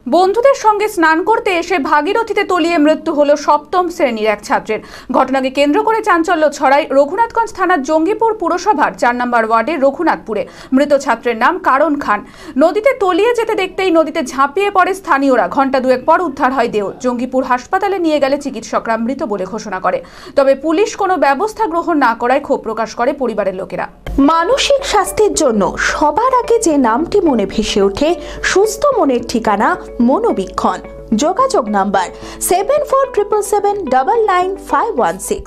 বন্ধুদের সঙ্গে স্নান করতে এসে ভাগীরথীতে তলিয়ে মৃত্যু হলো সপ্তম শ্রেণীর এক ছাত্রের। ঘটনাকে কেন্দ্র করে চাঞ্চল্য ছড়ায় রঘুনাথগঞ্জ থানার জঙ্গিপুর পুরসভার ৪ নম্বর ওয়ার্ডের রঘুনাথপুরে। মৃত ছাত্রের নাম কারণ খান। নদীতে তলিয়ে যেতে দেখতেই নদীতে ঝাঁপিয়ে পড়ে স্থানীয়রা। ঘণ্টা দুয়েক পর উদ্ধার হয় দেহ। জঙ্গিপুর হাসপাতালে নিয়ে গেলে চিকিৎসকরা মৃত বলে ঘোষণা করে। তবে পুলিশ কোনো ব্যবস্থা গ্রহণ না করায় ক্ষোভ প্রকাশ করে পরিবারের লোকেরা। মানসিক স্বাস্থ্যের জন্য সবার আগে যে নামটি মনে ভেসে ওঠে, সুস্থ মনের ঠিকানা মনোবীক্ষণ। যোগাযোগ নাম্বার 7477799516।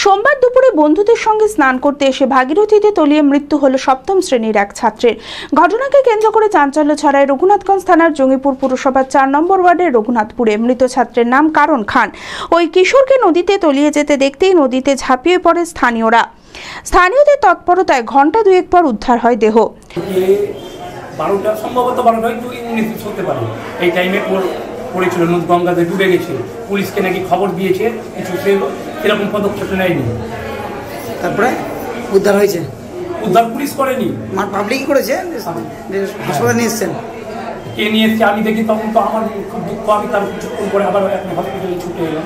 সোমবার দুপুরে বন্ধুদের সঙ্গে স্নান করতে এসে ভাগীরথীতে তলিয়ে মৃত্যু হলো সপ্তম শ্রেণীর এক ছাত্রের। ঘটনাকে কেন্দ্র করে চাঞ্চল্য ছড়ায় রঘুনাথগঞ্জ থানার জঙ্গিপুর পুরসভার ৪ নম্বর ওয়ার্ডের রঘুনাথপুরে। মৃত ছাত্রের নাম কারণ খান। ওই কিশোরকে নদীতে তলিয়ে যেতে দেখতেই নদীতে ঝাঁপিয়ে পড়ে স্থানীয়রা। স্থানীয়দের তৎপরতায় ঘণ্টা দুয়েক পর উদ্ধার হয় দেহ। সম্ভবত 12:19 হতে পারে। এই টাইমে পড়েছিল, গঙ্গাতে ডুবে গেছে। পুলিশকে নাকি খবর দিয়েছে, কিছু সেরকম পদক্ষেপ নেয়নি। তারপরে উদ্ধার হয়েছে। উদ্ধার পুলিশ করেনি, পাবলিক করেছে। হাসপাতালে নিয়ে এসছেন। কে নিয়ে এসছে আমি দেখি, তখন তো আমার খুব দুঃখ। আমি তার কিছুক্ষণ করে আবার হসপিটালে ছুটে এলাম।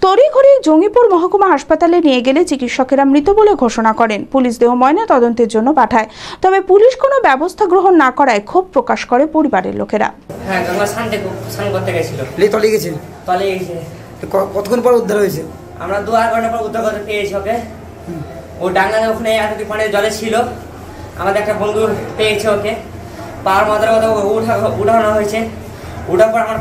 তড়িঘড়ি জঙ্গিপুর মহকুমা হাসপাতালে নিয়ে গেলে চিকিৎসকেরা মৃত বলে ঘোষণা করেন। পুলিশ দেহ ময়না তদন্তের জন্য পাঠায়। তবে পুলিশ কোনো ব্যবস্থা গ্রহণ না করায় ক্ষোভ প্রকাশ করে পরিবারের লোকেরা। হ্যাঁ, গঙ্গা স্নান করতে গেছিল। তলে গেছে। কতক্ষণ পর উদ্ধার হয়েছে? আমরা 2-8 ঘন্টা পর উদ্ধার করতে পেয়েছি ওকে। ও ডাঙ্গাতে ওখানে এতটি পানির জলে ছিল। আমাদের একটা বন্ধু পেয়েছে ওকে। পাওয়ার মাথার কথা উঠানো হয়েছে। উঠার পর আমার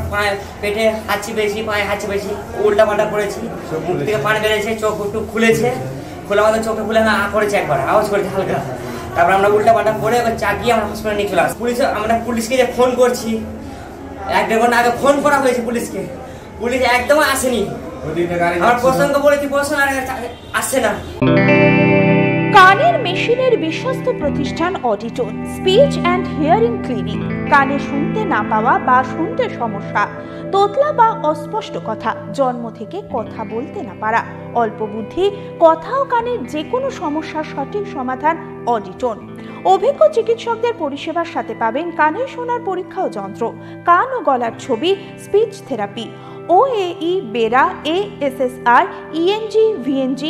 পেটে হাঁচি পেয়েছি, পায়ে হাঁচি পেয়েছি, উল্টা পাল্টা পড়েছি। মুখ থেকে পানি বেড়েছে, চোখ একটু খুলেছে। খোলা আমাদের চোখে খুলে করেছে, একবার আওয়াজ করেছে হালকা। তারপর আমরা উল্টা পাল্টা পড়ে এবার চাকিয়ে আমরা হসপিটালে নিয়ে চলে আসি। আমরা পুলিশকে যে ফোন করছি, 1-1.5 ঘন্টা আগে ফোন করা হয়েছে পুলিশকে। পুলিশ একদম আসেনি। আমার প্রসঙ্গ বলেছি, প্রশ্ন আসছে না। কানের মেশিনের বিশ্বস্ত প্রতিষ্ঠান অডিটন স্পিচ অ্যান্ড হিয়ারিং ক্লিনিক। কানে শুনতে না পাওয়া বা শুনতে সমস্যা, তোতলা বা অস্পষ্ট কথা, জন্ম থেকে কথা বলতে না পারা, অল্প বুদ্ধি, কথা ও কানের যে কোনো সমস্যার সঠিক সমাধান অডিটন। অভিজ্ঞ চিকিৎসকদের পরিষেবার সাথে পাবেন কানে শোনার পরীক্ষা ও যন্ত্র, কান ও গলার ছবি, speech therapy, OAE, BERA, ASSR, ENG, VNG,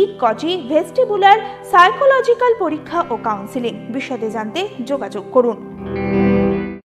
ইকজি, ভেস্টিবুলার, সাইকোলজিক্যাল পরীক্ষা ও কাউন্সিলিং। বিশদে জানতে যোগাযোগ করুন।